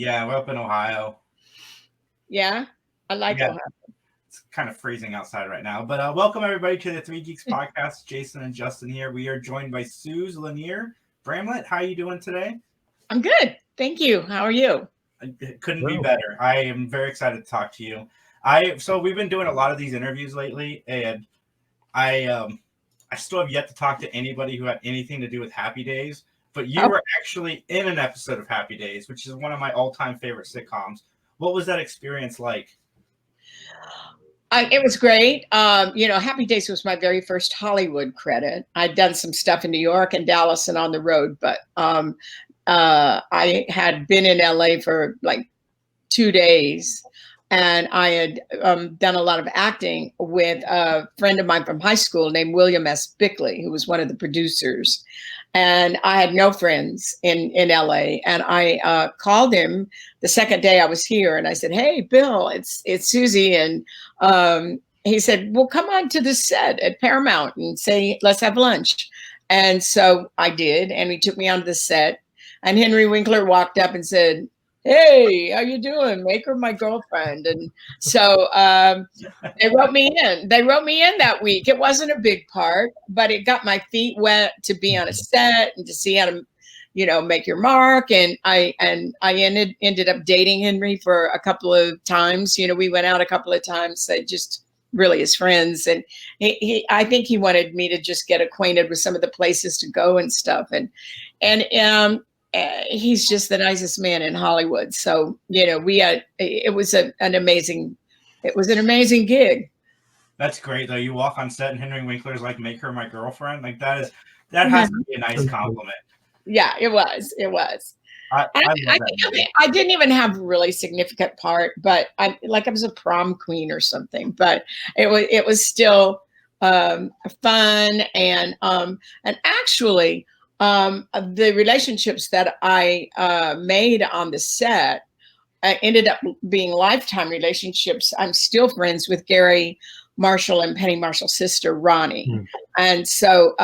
Yeah, we're up in Ohio. Yeah, I like Ohio. It's kind of freezing outside right now. But welcome everybody to the Three Geeks Podcast. Jason and Justin here. We are joined by Suze Lanier-Bramlett. How are you doing today? I'm good. Thank you. How are you? It couldn't be better. I am very excited to talk to you. So we've been doing a lot of these interviews lately, and I still have yet to talk to anybody who had anything to do with Happy Days. But you were actually in an episode of Happy Days, which is one of my all-time favorite sitcoms. What was that experience like? It was great. Happy Days was my very first Hollywood credit. I'd done some stuff in New York and Dallas and on the road, but I had been in LA for like 2 days, and I had done a lot of acting with a friend of mine from high school named William S. Bickley, who was one of the producers. And I had no friends in LA. And I called him the second day I was here, and I said, "Hey, Bill, it's Susie." And he said, "Well, come on to the set at Paramount and say, let's have lunch." And so I did. And he took me onto the set. And Henry Winkler walked up and said, "Hey, how you doing? Make her my girlfriend." And so they wrote me in. They wrote me in that week. It wasn't a big part, but it got my feet wet to be on a set and to see how to, make your mark. And I ended up dating Henry for a couple of times. We went out a couple of times, just really as friends. And I think he wanted me to just get acquainted with some of the places to go and stuff. And he's just the nicest man in Hollywood. So, it was an amazing gig. That's great though. You walk on set and Henry Winkler's like, "Make her my girlfriend." Like that has to be a nice compliment. Yeah, it was. I didn't even have a really significant part, but I was a prom queen or something, but it was still fun. And actually, the relationships that I made on the set ended up being lifetime relationships. I'm still friends with Gary Marshall and Penny Marshall's sister, Ronnie. Mm. And so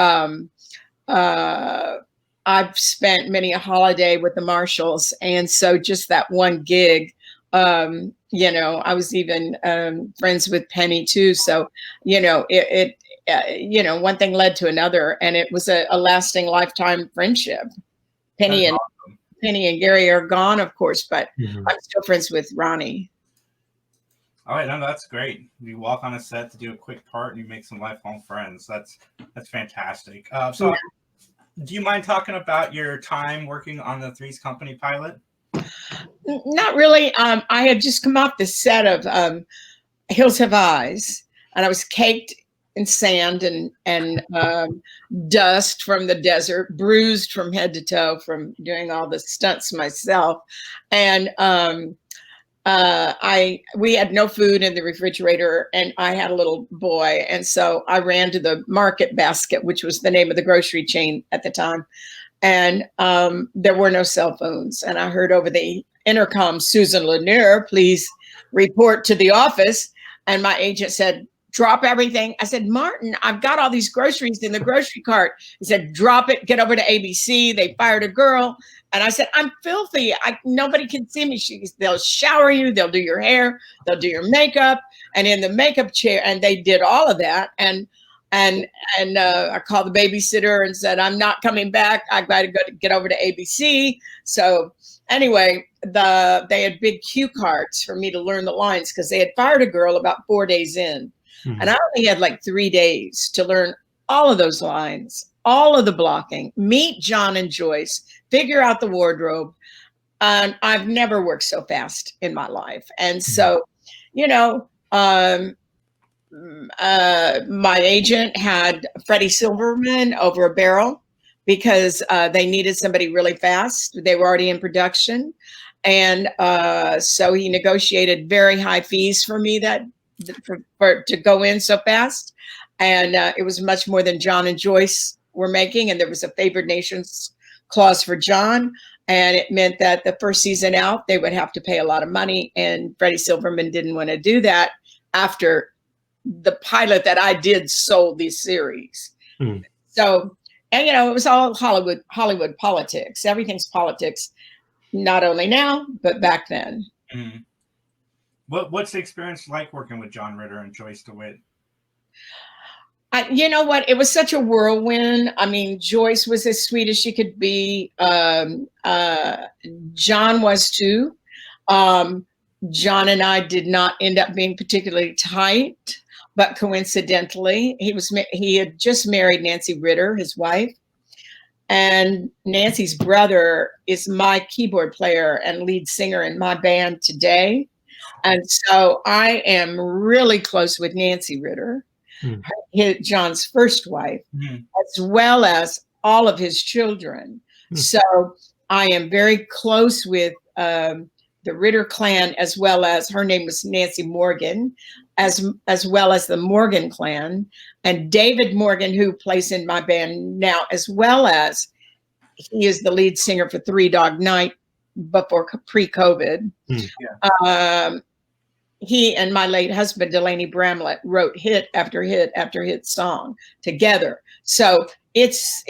I've spent many a holiday with the Marshalls. And so just that one gig, I was even friends with Penny too. So, one thing led to another, and it was a lasting lifetime friendship. Penny and Gary are gone, of course, but I'm still friends with Ronnie. All right, no, that's great. You walk on a set to do a quick part, and you make some lifelong friends. That's fantastic. Do you mind talking about your time working on the Three's Company pilot? Not really. I had just come off the set of Hills Have Eyes, and I was caked in sand and dust from the desert, bruised from head to toe from doing all the stunts myself. And we had no food in the refrigerator, and I had a little boy. And so I ran to the Market Basket, which was the name of the grocery chain at the time. And there were no cell phones. And I heard over the intercom, "Susan Lanier, please report to the office." And my agent said, "Drop everything." I said, "Martin, I've got all these groceries in the grocery cart." He said, "Drop it, get over to ABC. They fired a girl." And I said, "I'm filthy. Nobody can see me." They'll shower you. They'll do your hair. They'll do your makeup. And in the makeup chair, and they did all of that. And I called the babysitter and said, "I'm not coming back. I've got to get over to ABC." So anyway, they had big cue cards for me to learn the lines because they had fired a girl about 4 days in. Mm-hmm. And I only had like 3 days to learn all of those lines, all of the blocking, meet John and Joyce, figure out the wardrobe. And I've never worked so fast in my life. And so, my agent had Freddie Silverman over a barrel because they needed somebody really fast. They were already in production. And so he negotiated very high fees for me to go in so fast. And it was much more than John and Joyce were making. And there was a favored nations clause for John. And it meant that the first season out, they would have to pay a lot of money. And Freddie Silverman didn't want to do that after the pilot that I did sold the series. So, and it was all Hollywood politics. Everything's politics. not only now, but back then. Mm-hmm. What's the experience like working with John Ritter and Joyce DeWitt? You know what? It was such a whirlwind. I mean, Joyce was as sweet as she could be. John was too. John and I did not end up being particularly tight, but coincidentally, he had just married Nancy Ritter, his wife, and Nancy's brother is my keyboard player and lead singer in my band today. And so I am really close with Nancy Ritter, John's first wife, as well as all of his children. So I am very close with the Ritter clan, as well as, her name was Nancy Morgan, as well as the Morgan clan, and David Morgan, who plays in my band now, as well as he is the lead singer for Three Dog Night before pre-COVID. He and my late husband, Delaney Bramlett, wrote hit after hit after hit song together. So it's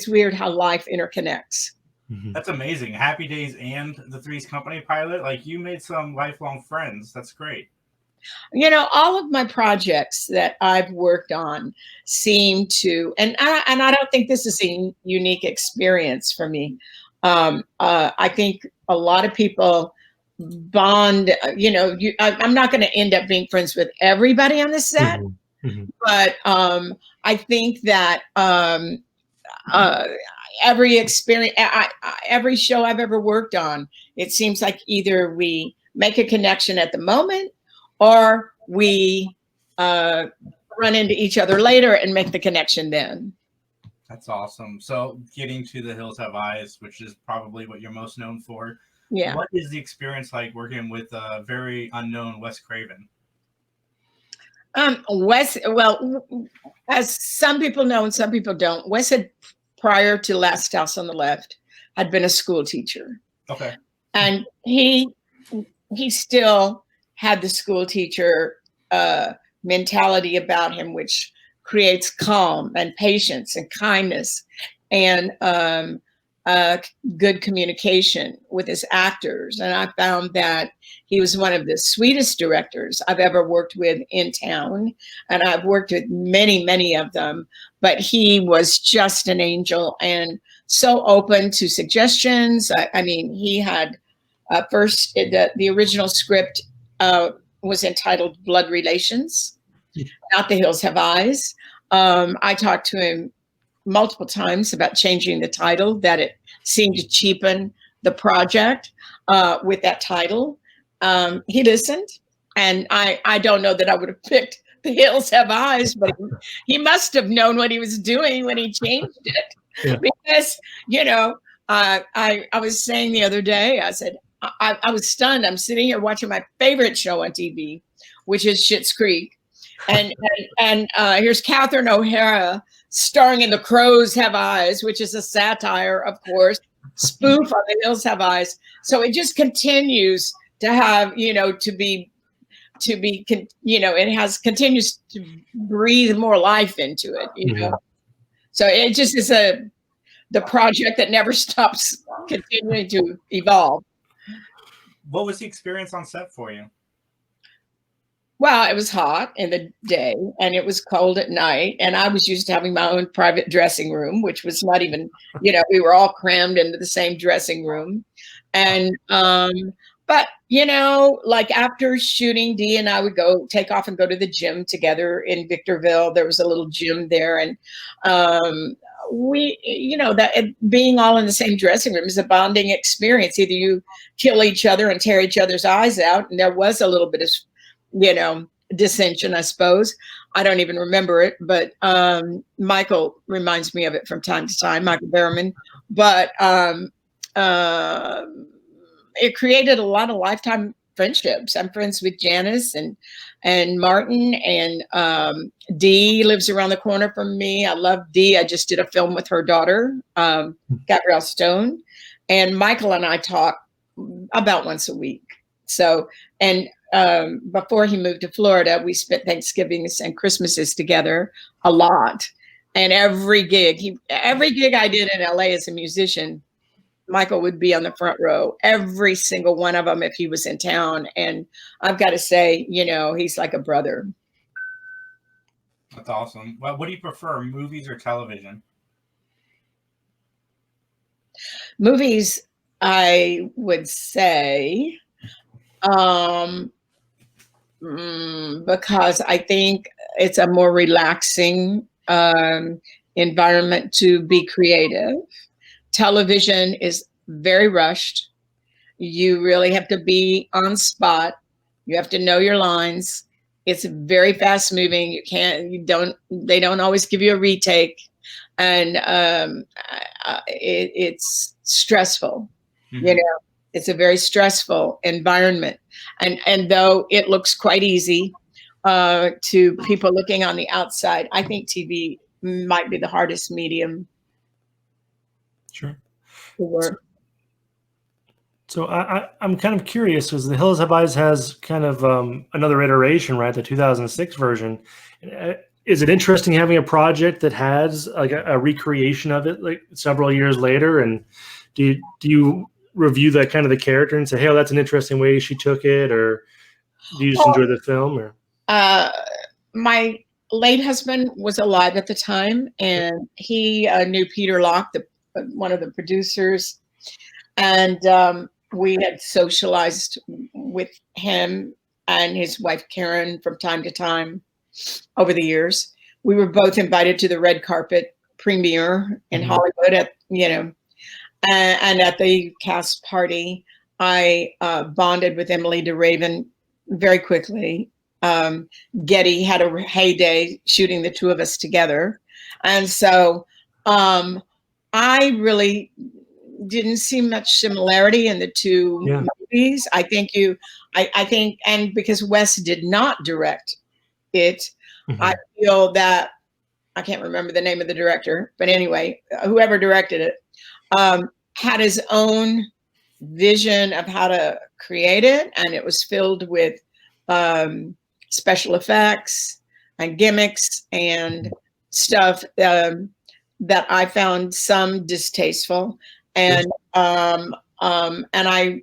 weird how life interconnects. That's amazing. Happy Days and the Three's Company pilot. Like, you made some lifelong friends. That's great. You know, all of my projects that I've worked on seem to, and I don't think this is a unique experience for me. I think a lot of people bond, I'm not going to end up being friends with everybody on the set, but I think that every experience, every show I've ever worked on, it seems like either we make a connection at the moment, or we run into each other later and make the connection then. That's awesome. So getting to The Hills Have Eyes, which is probably what you're most known for. Yeah. What is the experience like working with a very unknown Wes Craven? Wes, well, as some people know and some people don't, Wes had, prior to Last House on the Left, had been a school teacher. Okay. And he still had the school teacher mentality about him, which creates calm and patience and kindness and good communication with his actors. And I found that he was one of the sweetest directors I've ever worked with in town. And I've worked with many, many of them, but he was just an angel and so open to suggestions. I mean, he had first, the original script was entitled Blood Relations, not The Hills Have Eyes. I talked to him multiple times about changing the title, that it seemed to cheapen the project with that title. He listened, and I don't know that I would have picked The Hills Have Eyes, but he must have known what he was doing when he changed it. Yeah. Because, I was saying the other day, I said, I was stunned. I'm sitting here watching my favorite show on TV, which is Schitt's Creek. And here's Catherine O'Hara starring in The Crows Have Eyes, which is a satire, of course, spoof on The Hills Have Eyes. So it just continues to have, continues to breathe more life into it, So it just is the project that never stops continuing to evolve. What was the experience on set for you? Well, it was hot in the day and it was cold at night. And I was used to having my own private dressing room, which was not even, we were all crammed into the same dressing room. And, but, like after shooting, Dee and I would take off and go to the gym together in Victorville. There was a little gym there. And we, that being all in the same dressing room is a bonding experience. Either you kill each other and tear each other's eyes out. And there was a little bit of, dissension, I suppose. I don't even remember it, but Michael reminds me of it from time to time, Michael Berryman. But it created a lot of lifetime friendships. I'm friends with Janice and Martin, and Dee lives around the corner from me. I love Dee. I just did a film with her daughter, Gabrielle Stone, and Michael and I talk about once a week. So, and before he moved to Florida, we spent Thanksgivings and Christmases together a lot. And every gig I did in LA as a musician, Michael would be on the front row, every single one of them if he was in town. And I've got to say, he's like a brother. That's awesome. Well, what do you prefer, movies or television? Movies, I would say, because I think it's a more relaxing environment to be creative. Television is very rushed. You really have to be on spot. You have to know your lines. It's very fast moving. They don't always give you a retake. And it's stressful. Mm-hmm. It's a very stressful environment. And though it looks quite easy to people looking on the outside, I think TV might be the hardest medium. Sure. To work. So I'm kind of curious because The Hills Have Eyes has kind of another iteration, right? The 2006 version. Is it interesting having a project that has like a recreation of it like several years later? And do you review that kind of the character and say, hey, that's an interesting way she took it? Or do you just enjoy the film? Or my late husband was alive at the time, and he knew Peter Locke, one of the producers. And we had socialized with him and his wife, Karen, from time to time over the years. We were both invited to the red carpet premiere in Hollywood and at the cast party, I bonded with Emily DeRaven very quickly. Getty had a heyday shooting the two of us together. And so I really didn't see much similarity in the two movies. I think, and because Wes did not direct it, I feel that, I can't remember the name of the director, but anyway, whoever directed it had his own vision of how to create it, and it was filled with special effects and gimmicks and stuff that I found some distasteful. And I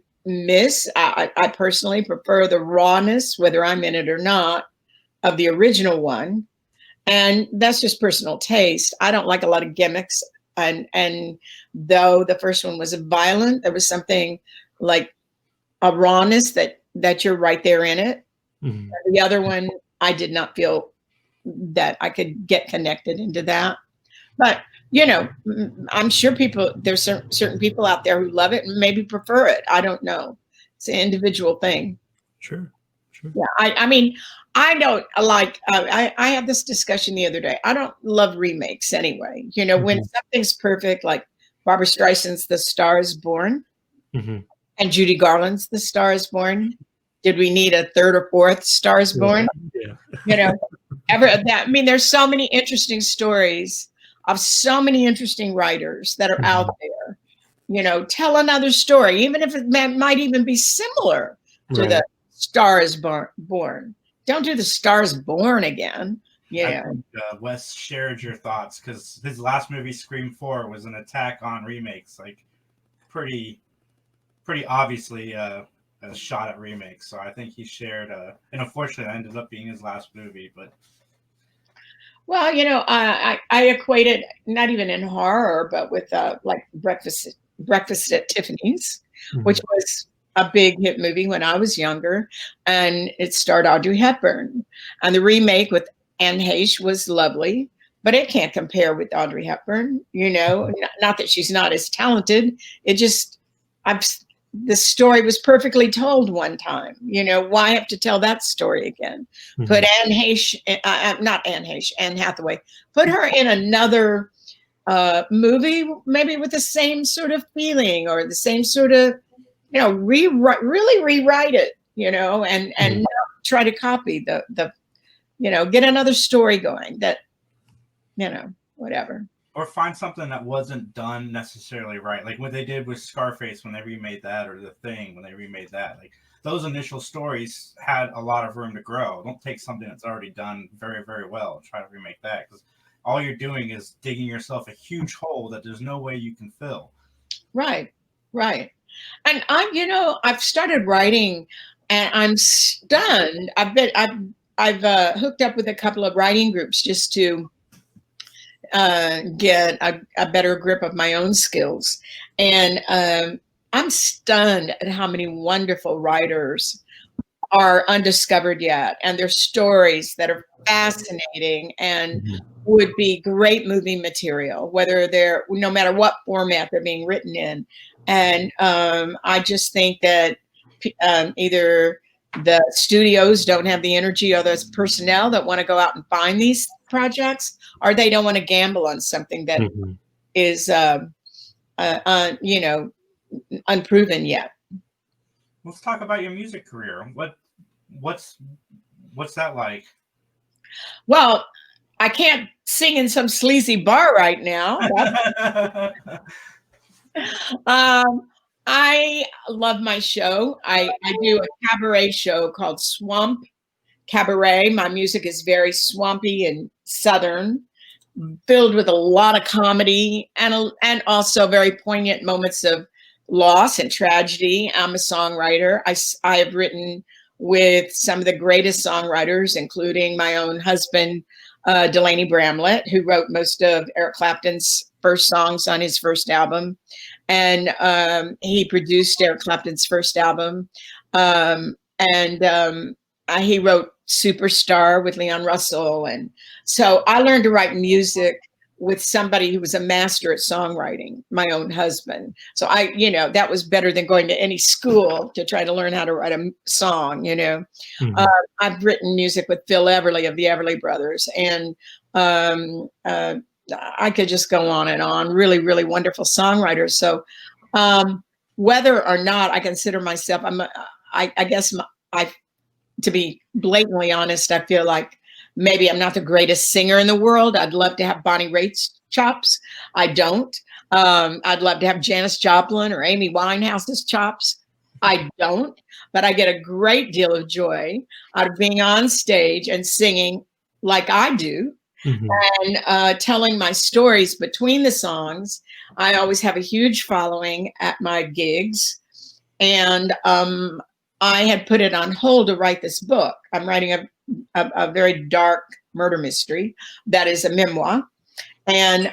personally prefer the rawness, whether I'm in it or not, of the original one. And that's just personal taste. I don't like a lot of gimmicks. And though the first one was violent, there was something like a rawness that you're right there in it. Mm-hmm. The other one, I did not feel that I could get connected into that. But I'm sure there's certain people out there who love it and maybe prefer it. I don't know. It's an individual thing. Sure. Yeah. I mean, I don't like, I had this discussion the other day. I don't love remakes anyway. When something's perfect, like Barbra Streisand's The Star is Born and Judy Garland's The Star is Born. Did we need a third or fourth Star is Born? Yeah. There's so many interesting stories of so many interesting writers that are out there. Tell another story, even if it might even be similar to the Star is Born. Don't do The Star is Born again. Yeah. I think Wes shared your thoughts because his last movie, Scream 4, was an attack on remakes, like pretty obviously a shot at remakes. So I think he shared, and unfortunately, that ended up being his last movie. But well, I equate it not even in horror, but with like Breakfast at Tiffany's, which was a big hit movie when I was younger, and it starred Audrey Hepburn. And the remake with Anne Heche was lovely, but it can't compare with Audrey Hepburn. Not that she's not as talented. It just, the story was perfectly told one time. Why have to tell that story again? Put Anne Heche, not Anne Heche, Anne Hathaway. Put her in another movie, maybe with the same sort of feeling or the same sort of, really rewrite it, and not try to copy the get another story going that, whatever. Or find something that wasn't done necessarily right. Like what they did with Scarface when they remade that, or The Thing when they remade that. Like those initial stories had a lot of room to grow. Don't take something that's already done very, very well and try to remake that, because all you're doing is digging yourself a huge hole that there's no way you can fill. Right. Right. And I've started writing, and I'm stunned. I've hooked up with a couple of writing groups just to get a better grip of my own skills. And I'm stunned at how many wonderful writers are undiscovered yet, and their stories that are fascinating and would be great movie material, whether they're, no matter what format they're being written in. And I just think that either the studios don't have the energy, or there's personnel that want to go out and find these projects, or they don't want to gamble on something that is, unproven yet. Let's talk about your music career. What's that like? Well, I can't sing in some sleazy bar right now. I love my show. I do a cabaret show called Swamp Cabaret. My music is very swampy and southern, filled with a lot of comedy and also very poignant moments of loss and tragedy. I'm a songwriter. I have written with some of the greatest songwriters, including my own husband, Lanier-Bramlett, who wrote most of Eric Clapton's first songs on his first album. And he produced Eric Clapton's first album. He wrote Superstar with Leon Russell. And so I learned to write music with somebody who was a master at songwriting, my own husband. So that was better than going to any school to try to learn how to write a song, I've written music with Phil Everly of the Everly Brothers. And I could just go on and on. Really, really wonderful songwriters. So whether or not I consider myself, to be blatantly honest, I feel like maybe I'm not the greatest singer in the world. I'd love to have Bonnie Raitt's chops. I don't. I'd love to have Janis Joplin or Amy Winehouse's chops. I don't. But I get a great deal of joy out of being on stage and singing like I do, and telling my stories between the songs. I always have a huge following at my gigs. And I had put it on hold to write this book. I'm writing a very dark murder mystery that is a memoir. And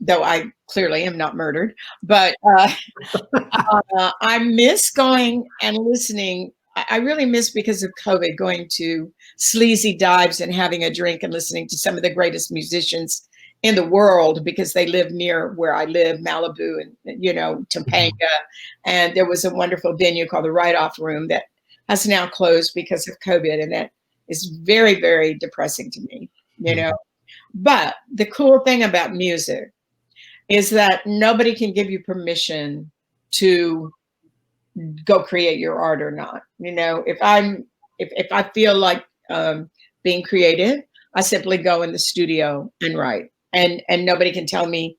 though I clearly am not murdered, but I miss going and listening. I really miss, because of COVID, going to sleazy dives and having a drink and listening to some of the greatest musicians in the world, because they live near where I live, Malibu and, Topanga. And there was a wonderful venue called the Write-Off Room that has now closed because of COVID. And that is very, very depressing to me, But the cool thing about music is that nobody can give you permission to go create your art or not. If I feel like being creative, I simply go in the studio and write, and nobody can tell me,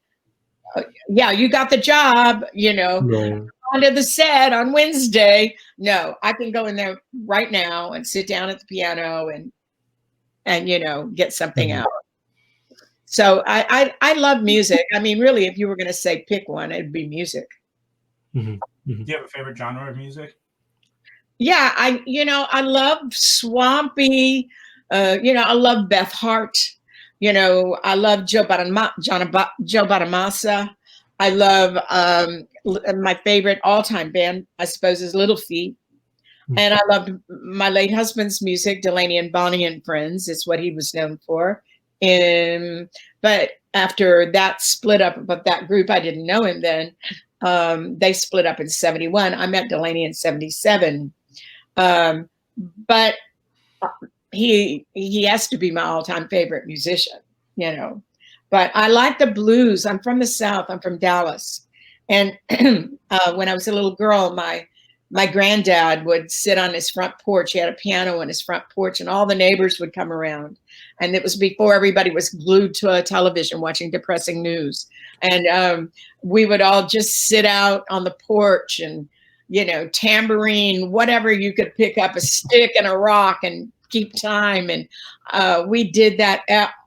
yeah, you got the job, onto the set on Wednesday. No, I can go in there right now and sit down at the piano and get something out. So I love music. I mean, really, if you were going to say pick one, it'd be music. Do you have a favorite genre of music? Yeah, I love swampy. I love Beth Hart. I love Joe Bonamassa. I love my favorite all-time band, I suppose, is Little Feat. And I loved my late husband's music, Delaney and Bonnie and Friends. It's what he was known for. But after that split up of that group, I didn't know him then. They split up in 1971. I met Delaney in 1977. But he has to be my all-time favorite musician, But I like the blues. I'm from the South. I'm from Dallas. And when I was a little girl, my granddad would sit on his front porch. He had a piano on his front porch, and all the neighbors would come around. And it was before everybody was glued to a television watching depressing news. And we would all just sit out on the porch and, tambourine, whatever you could pick up, a stick and a rock, and keep time. And we did that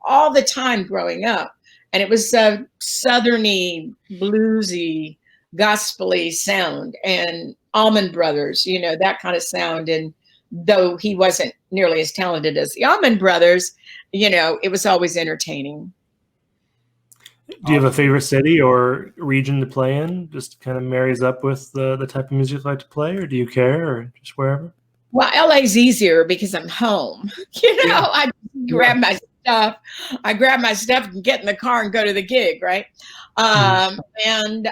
all the time growing up. And it was southerny, bluesy, gospel-y sound, and Allman Brothers, that kind of sound. And though he wasn't nearly as talented as the Allman Brothers, it was always entertaining. Do you have a favorite city or region to play in? Just kind of marries up with the type of music you like to play, or do you care, or just wherever? Well, LA's easier because I'm home. I grab my stuff. I grab my stuff and get in the car and go to the gig, right? And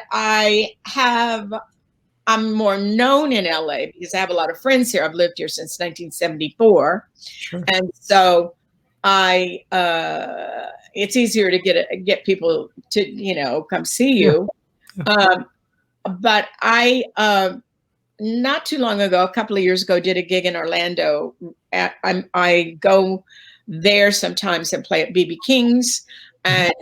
I'm more known in LA because I have a lot of friends here. I've lived here since 1974. Sure. And so it's easier to get people to, come see you. But I, not too long ago, a couple of years ago, did a gig in Orlando. I go there sometimes and play at BB King's and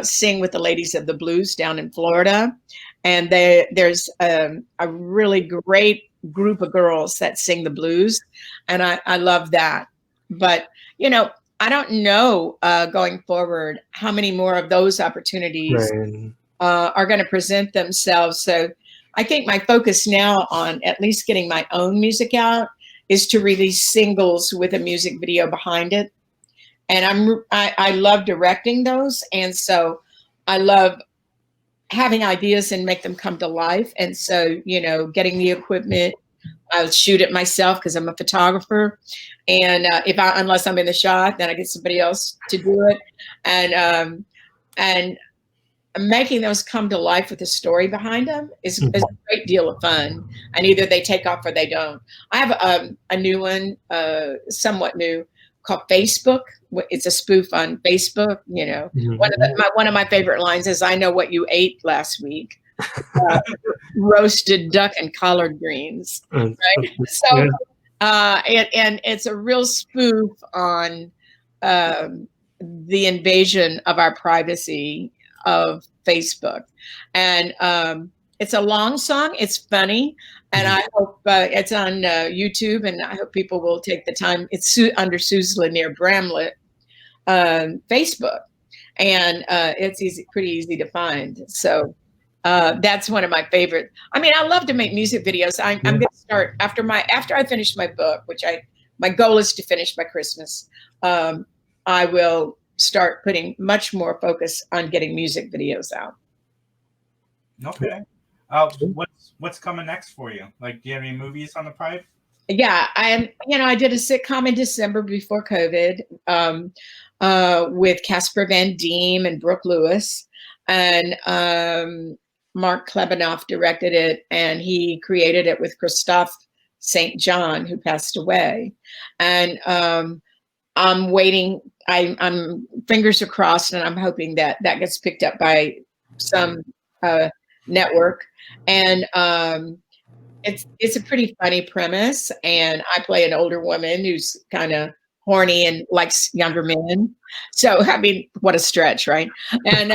sing with the Ladies of the Blues down in Florida. And there's a really great group of girls that sing the blues. And I love that. But, I don't know going forward how many more of those opportunities are going to present themselves. So I think my focus now on at least getting my own music out is to release singles with a music video behind it. And I love directing those. And so I love having ideas and make them come to life. And so, getting the equipment, I'll shoot it myself because I'm a photographer. And unless I'm in the shot, then I get somebody else to do it. And making those come to life with a story behind them is a great deal of fun. And either they take off or they don't. I have a new one, somewhat new, called Facebook. It's a spoof on Facebook. One of my favorite lines is, "I know what you ate last week." Roasted duck and collard greens. Right? So, and it's a real spoof on the invasion of our privacy of Facebook. And it's a long song. It's funny. And I hope it's on YouTube, and I hope people will take the time. It's under Suze Lanier-Bramlett Facebook. And it's pretty easy to find. So that's one of my favorite. I mean, I love to make music videos. I'm going to start after I finish my book, which my goal is to finish by Christmas. I will start putting much more focus on getting music videos out. Okay. What's coming next for you? Like, do you have any movies on the pipe? Yeah, I did a sitcom in December before COVID with Casper Van Diem and Brooke Lewis, and Mark Klebanoff directed it, and he created it with Christophe St. John, who passed away. And I'm waiting. I'm fingers are crossed, and I'm hoping that gets picked up by some network. And it's a pretty funny premise, and I play an older woman who's kind of horny and likes younger men. So, I mean, what a stretch, right? And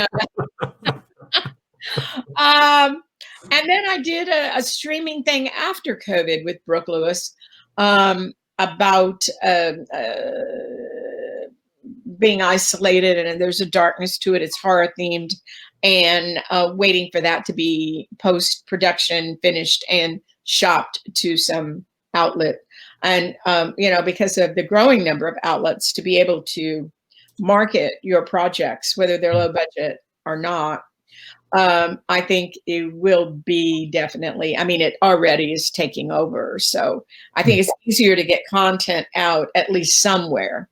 and then I did a streaming thing after COVID with Brooke Lewis about being isolated, and there's a darkness to it. It's horror themed, and waiting for that to be post-production finished and shopped to some outlet. And, because of the growing number of outlets, to be able to market your projects, whether they're low budget or not, I think it will be definitely, it already is taking over. So I think it's easier to get content out at least somewhere,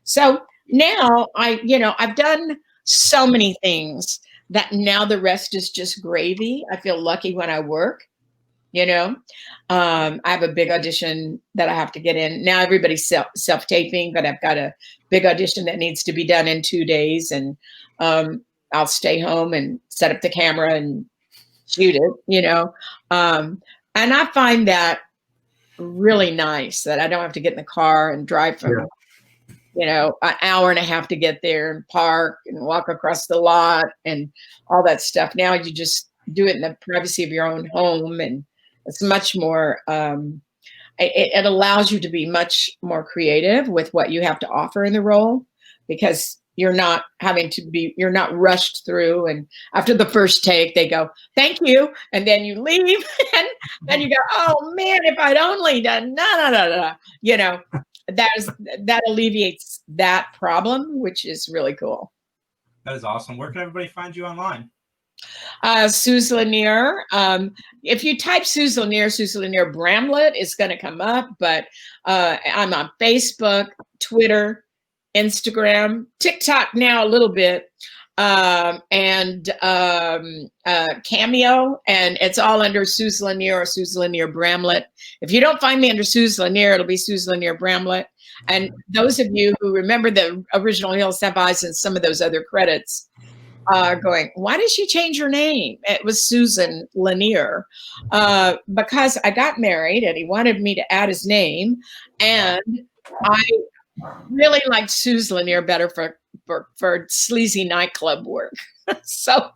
So now I've done so many things that now the rest is just gravy. I feel lucky when I work, I have a big audition that I have to get in. Now everybody's self-taping, but I've got a big audition that needs to be done in 2 days. And I'll stay home and set up the camera and shoot it, and I find that really nice that I don't have to get in the car and drive from, an hour and a half to get there and park and walk across the lot and all that stuff. Now you just do it in the privacy of your own home, and it's much more, it allows you to be much more creative with what you have to offer in the role, because you're not rushed through. And after the first take, they go, "Thank you," and then you leave, and then you go, "Oh man, if I'd only done that alleviates that problem, which is really cool. That is awesome. Where can everybody find you online? Suze Lanier. If you type Suze Lanier-Bramlett, it's going to come up. But I'm on Facebook, Twitter, Instagram, TikTok now a little bit, and Cameo, and it's all under Suze Lanier or Suze Lanier-Bramlett. If you don't find me under Suze Lanier, it'll be Suze Lanier-Bramlett. And those of you who remember the original Hills Have Eyes and some of those other credits, going, why did she change her name? It was Susan Lanier, because I got married and he wanted me to add his name, and I really liked Suze Lanier better for sleazy nightclub work. So,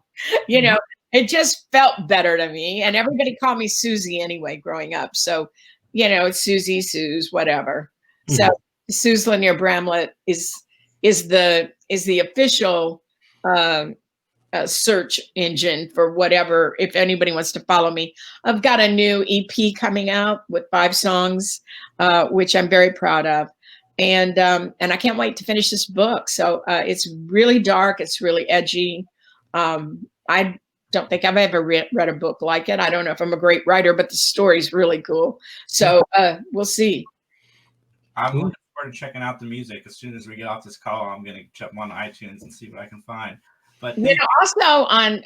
it just felt better to me, and everybody called me Susie anyway growing up. So, it's Susie, Suze, whatever. Mm-hmm. So Suze Lanier-Bramlett is the official search engine for whatever, if anybody wants to follow me. I've got a new EP coming out with 5 songs, which I'm very proud of. And I can't wait to finish this book. So it's really dark. It's really edgy. I don't think I've ever read a book like it. I don't know if I'm a great writer, but the story's really cool. So we'll see. I'm looking forward to checking out the music. As soon as we get off this call, I'm going to jump on iTunes and see what I can find. But also on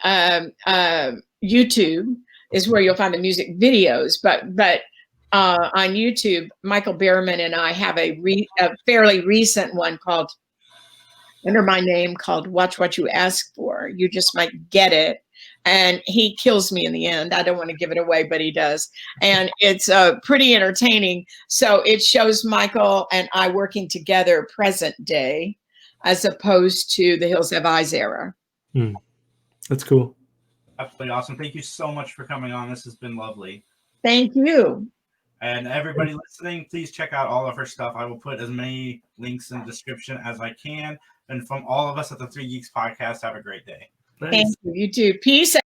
YouTube is where you'll find the music videos. But on YouTube, Michael Behrman and I have a fairly recent one called, under my name, called Watch What You Ask For. You just might get it. And he kills me in the end. I don't want to give it away, but he does. And it's pretty entertaining. So it shows Michael and I working together present day, as opposed to the Hills Have Eyes era. That's cool. Absolutely awesome. Thank you so much for coming on. This has been lovely. Thank you. And everybody listening, please check out all of her stuff. I will put as many links in the description as I can. And from all of us at the 3 Geeks Podcast, have a great day. Thank you. You too. Peace.